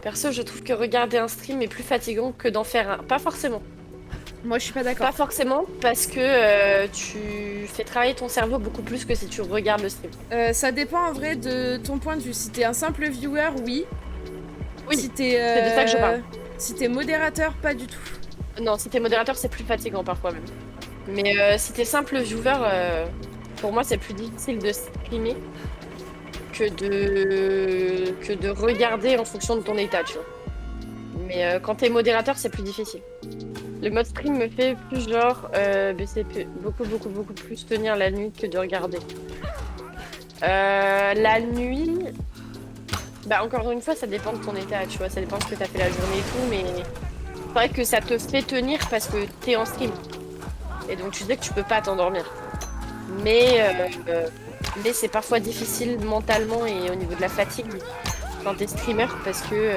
Perso, je trouve que regarder un stream est plus fatigant que d'en faire un. Pas forcément. Moi, je suis pas d'accord. Pas forcément, parce que tu fais travailler ton cerveau beaucoup plus que si tu regardes le stream. Ça dépend en vrai de ton point de vue. Si t'es un simple viewer, oui. Oui, Si t'es c'est de ça que je parle. si t'es modérateur, pas du tout. Non, si t'es modérateur, c'est plus fatigant parfois même. Mais si t'es simple viewer, pour moi, c'est plus difficile de streamer que de regarder en fonction de ton état, tu vois. Mais quand t'es modérateur, c'est plus difficile. Le mode stream me fait plus genre baisser beaucoup plus tenir la nuit que de regarder. La nuit, bah encore une fois, ça dépend de ton état, tu vois, ça dépend de ce que t'as fait la journée et tout, mais c'est vrai que ça te fait tenir parce que t'es en stream. Et donc tu sais que tu peux pas t'endormir. Mais c'est parfois difficile mentalement et au niveau de la fatigue quand t'es streamer parce que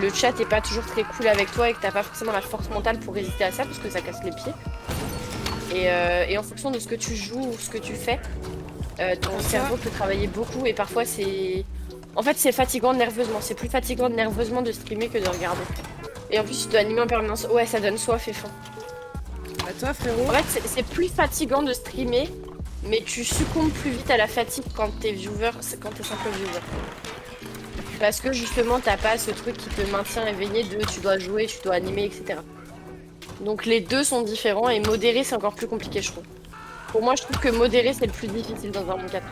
le chat est pas toujours très cool avec toi et que t'as pas forcément la force mentale pour résister à ça parce que ça casse les pieds. Et en fonction de ce que tu joues ou ce que tu fais, ton cerveau peut travailler beaucoup et parfois c'est... En fait c'est fatigant nerveusement, c'est plus fatigant nerveusement de streamer que de regarder. Et en plus tu dois animer en permanence, ouais ça donne soif et faim. À toi, frérot. En fait c'est plus fatigant de streamer, mais tu succombes plus vite à la fatigue quand t'es viewer, quand t'es simple viewer. Parce que justement, t'as pas ce truc qui te maintient éveillé de tu dois jouer, tu dois animer, etc. Donc les deux sont différents et modérer c'est encore plus compliqué, je trouve. Pour moi, je trouve que modérer c'est le plus difficile dans un monde 80.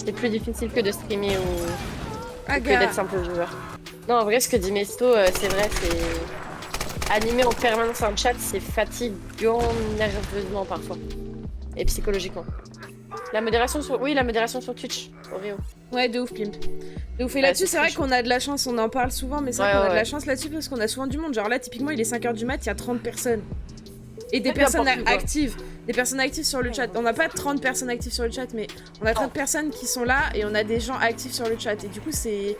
C'est plus difficile que de streamer ou que d'être simple viewer. Non, en vrai, ce que dit Mesto, c'est vrai, c'est animer en permanence un chat, c'est fatigant nerveusement parfois et psychologiquement. La modération sur... Oui, la modération sur Twitch, Oreo. Ouais, de ouf, Pimp. De ouf. Et là-dessus, c'est vrai qu'on a de la chance, on en parle souvent, mais c'est vrai qu'on a de la chance là-dessus parce qu'on a souvent du monde. Genre là, typiquement, il est 5h du mat, il y a 30 personnes. Et des personnes actives. Des personnes actives sur le chat. On n'a pas 30 personnes actives sur le chat, mais on a 30 personnes qui sont là et on a des gens actifs sur le chat. Et du coup, c'est...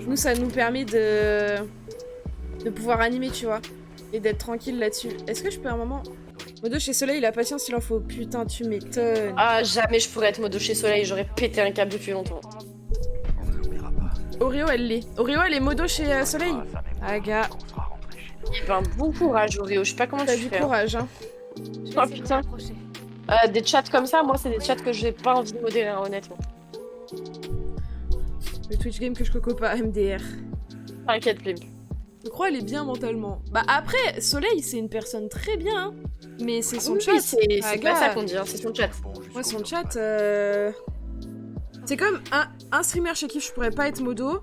Nous, ça nous permet de pouvoir animer, tu vois. Et d'être tranquille là-dessus. Est-ce que je peux un moment... Modo chez Soleil, la patience, il en faut. Putain, tu m'étonnes. Ah, jamais je pourrais être Modo chez Soleil, j'aurais pété un câble depuis longtemps. Oreo, elle l'est. Oreo, elle est Modo chez Soleil. Ah, gars. Eh ben, bon courage, Oreo, je sais pas comment tu fais. T'as du courage, hein. Oh putain. Des chats comme ça, moi, c'est des chats que j'ai pas envie de modérer, hein, honnêtement. Le Twitch game que je coco pas, MDR. T'inquiète, Plim. Je crois elle est bien mentalement. Bah après, Soleil, c'est une personne très bien, hein. Mais c'est son chat. C'est pas ça qu'on dit, hein, c'est son chat. Moi, son chat, c'est comme un streamer chez qui je pourrais pas être modo.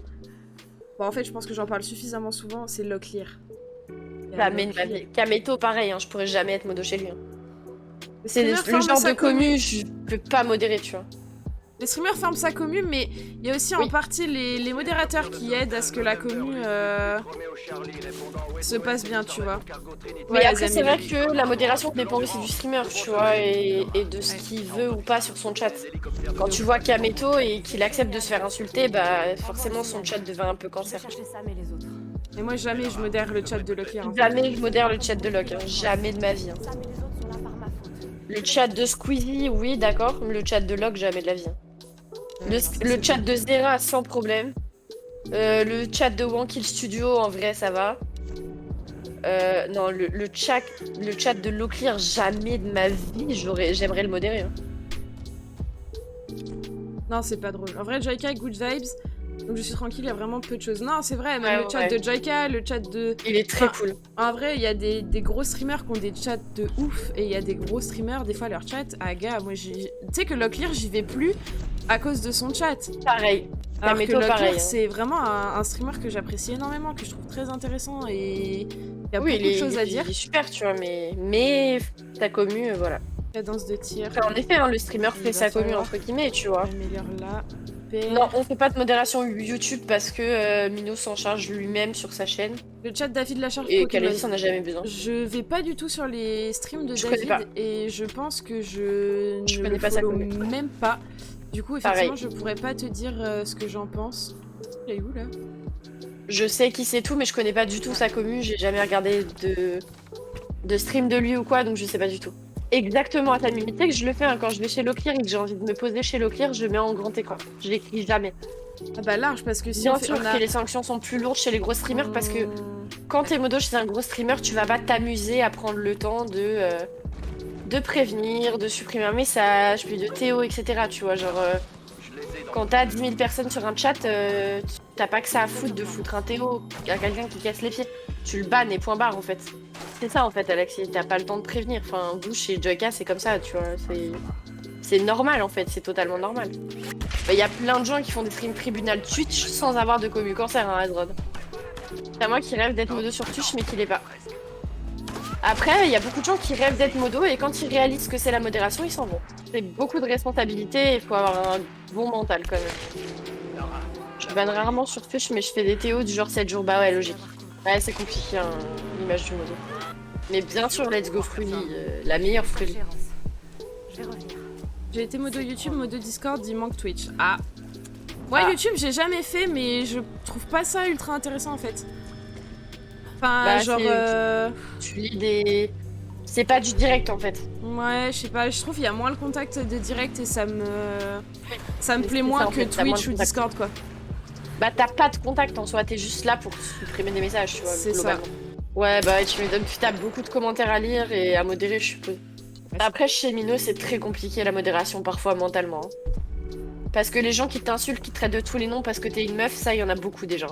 Bon, en fait, je pense que j'en parle suffisamment souvent, c'est Locklear. Kameto, pareil, hein, je pourrais jamais être modo chez lui. Hein. C'est le genre de commu, je peux pas modérer, tu vois. Les streamers forment sa commu, mais il y a aussi en partie les modérateurs qui aident à ce que la commu se passe bien, tu vois. Mais après, c'est vrai que la modération dépend aussi du streamer, tu vois, et de ce qu'il veut ou pas sur son chat. Quand tu vois Kameto et qu'il accepte de se faire insulter, bah forcément son chat devient un peu cancer. Et moi, jamais je modère le chat de Locklear. Jamais je modère le chat de Lock, hein. Jamais de ma vie. Hein. Le chat de Squeezie, oui, d'accord, mais le chat de Lock, jamais de la vie. Hein. Le chat de Zera, sans problème. Le chat de Wankill Studio, en vrai, ça va. Non, le chat de Locklear, jamais de ma vie, j'aimerais le modérer. Hein. Non, c'est pas drôle. En vrai, Joyka, good vibes. Donc je suis tranquille, il y a vraiment peu de choses. Non, c'est vrai, même le chat de Joyka, le chat de... Il est très cool. En vrai, il y a des gros streamers qui ont des chats de ouf, et il y a des gros streamers, des fois leur chat, ah gars, moi tu sais que Locklear, j'y vais plus à cause de son chat. Pareil. Alors que Locklear, c'est vraiment un streamer que j'apprécie énormément, que je trouve très intéressant, et il y a beaucoup de choses à dire. Il est super, tu vois, mais ta commu, voilà. Cadence de tir. Enfin, en effet, hein, le streamer fait sa commu, entre guillemets, tu vois. Là. Non, on fait pas de modération YouTube parce que Minos s'en charge lui-même sur sa chaîne. Le chat David Lacharge et qu'Aloïs en a jamais besoin. Je vais pas du tout sur les streams de David et je pense que je ne connais pas ça même pas. Du coup, effectivement, je pourrais pas te dire ce que j'en pense. Il est où là? Je sais qui c'est tout, mais je connais pas du tout sa commu. J'ai jamais regardé de stream de lui ou quoi, donc je sais pas du tout. Exactement à ta limite, que je le fais hein, quand je vais chez Locklear et que j'ai envie de me poser chez Locklear, je mets en grand écran. Je l'écris jamais. Ah bah large, parce que si bien sûr que les sanctions sont plus lourdes chez les gros streamers, parce que quand t'es modo chez un gros streamer, tu vas pas t'amuser à prendre le temps de prévenir, de supprimer un message, puis de Théo, etc. Tu vois, genre, quand t'as 10 000 personnes sur un chat, t'as pas que ça à foutre de foutre un Théo à quelqu'un qui casse les pieds. Tu le bannes et point barre, en fait. C'est ça, en fait, Alexis, t'as pas le temps de prévenir. Enfin, vous, chez Joyka, c'est comme ça, tu vois, c'est normal, en fait, c'est totalement normal. Il y a plein de gens qui font des streams tribunal Twitch sans avoir de commu cancer, hein, Azrod. C'est à moi qui rêve d'être modo sur Twitch, mais qui l'est pas. Après, il y a beaucoup de gens qui rêvent d'être modo et quand ils réalisent que c'est la modération, ils s'en vont. C'est beaucoup de responsabilités et il faut avoir un bon mental quand même. Je banne rarement sur Twitch, mais je fais des TO du genre 7 jours. Bah ouais, logique. Ouais, c'est compliqué, hein, l'image du modo. Mais bien sûr, let's go Fruity, la meilleure Fruity. J'ai été modo YouTube, modo Discord, il manque Twitch. Ah. Ouais, YouTube, j'ai jamais fait, mais je trouve pas ça ultra intéressant en fait. Enfin, bah, genre. Tu lis des. C'est pas du direct en fait. Ouais, je sais pas, je trouve qu'il y a moins le contact de direct et ça me plaît moins que Twitch ou Discord quoi. Bah, t'as pas de contact en soi, t'es juste là pour supprimer des messages, tu vois. C'est ça. Ouais, bah, tu me donnes, puis t'as beaucoup de commentaires à lire et à modérer, je suppose. Après, chez Mino, c'est très compliqué la modération parfois mentalement. Parce que les gens qui t'insultent, qui te traitent de tous les noms parce que t'es une meuf, ça, il y en a beaucoup déjà.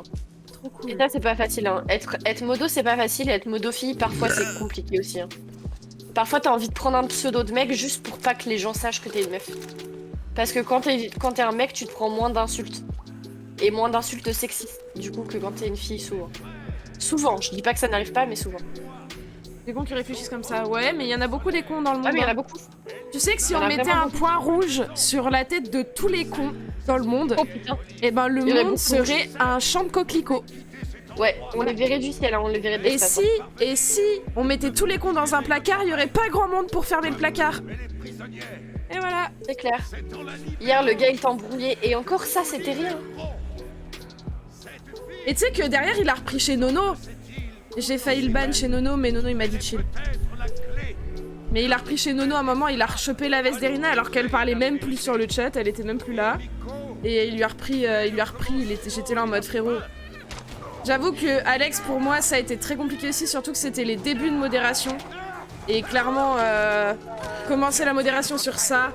Trop cool. Et ça, c'est pas facile. Hein. Être modo, c'est pas facile. Et être modo fille, parfois, c'est compliqué aussi. Hein. Parfois, t'as envie de prendre un pseudo de mec juste pour pas que les gens sachent que t'es une meuf. Parce que quand t'es un mec, tu te prends moins d'insultes. Et moins d'insultes sexistes, du coup, que quand t'es une fille, souvent. Souvent, je dis pas que ça n'arrive pas, mais souvent. Des cons qui réfléchissent comme ça. Ouais, mais il y en a beaucoup des cons dans le monde. Ah, mais il y en a beaucoup. Tu sais que si on mettait un point rouge sur la tête de tous les cons dans le monde, et ben le monde serait un champ de coquelicots. Ouais, on les verrait du ciel, hein, on les verrait de l'espace. Et si on mettait tous les cons dans un placard, il y aurait pas grand monde pour fermer le placard. Et voilà. C'est clair. Hier, le gars, il t'a embrouillé. Et encore, ça, c'était rien. Et tu sais que derrière, il a repris chez Nono. J'ai failli le ban chez Nono, mais Nono, il m'a dit chill. Mais il a repris chez Nono à un moment, il a rechopé la veste d'Erina alors qu'elle parlait même plus sur le chat, elle était même plus là. Et il lui a repris, j'étais là en mode frérot. J'avoue que Alex, pour moi, ça a été très compliqué aussi, surtout que c'était les débuts de modération. Et clairement, commencer la modération sur ça,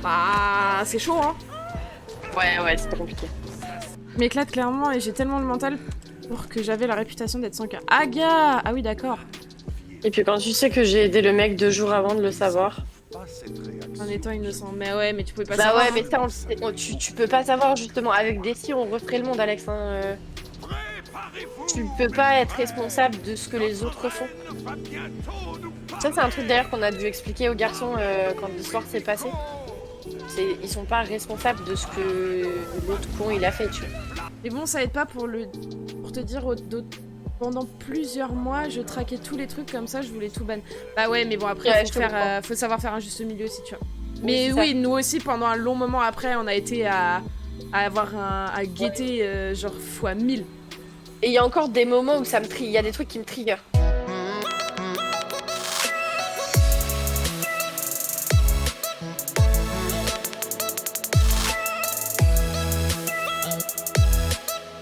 bah, c'est chaud, hein. Ouais, c'était compliqué. Je m'éclate clairement et j'ai tellement le mental pour que j'avais la réputation d'être 100K. Aga! Ah oui, d'accord. Et puis quand tu sais que j'ai aidé le mec 2 jours avant de le savoir. En étant innocent. Mais ouais, mais tu pouvais pas savoir. Bah ouais, mais ça, tu peux pas savoir, justement. Avec Desi, on referait le monde, Alex. Hein. Tu peux pas être responsable de ce que les autres font. Ça, c'est un truc d'ailleurs qu'on a dû expliquer aux garçons quand l'histoire s'est passée. Ils sont pas responsables de ce que l'autre con il a fait, tu vois. Mais bon, ça aide pas pour te dire, pendant plusieurs mois, je traquais tous les trucs comme ça, je voulais tout ban. Bah ouais, mais bon, après, faut savoir faire un juste milieu aussi, tu vois. Mais oui, nous aussi, pendant un long moment après, on a été à guetter genre x 1000. Et il y a encore des moments où il y a des trucs qui me trigger.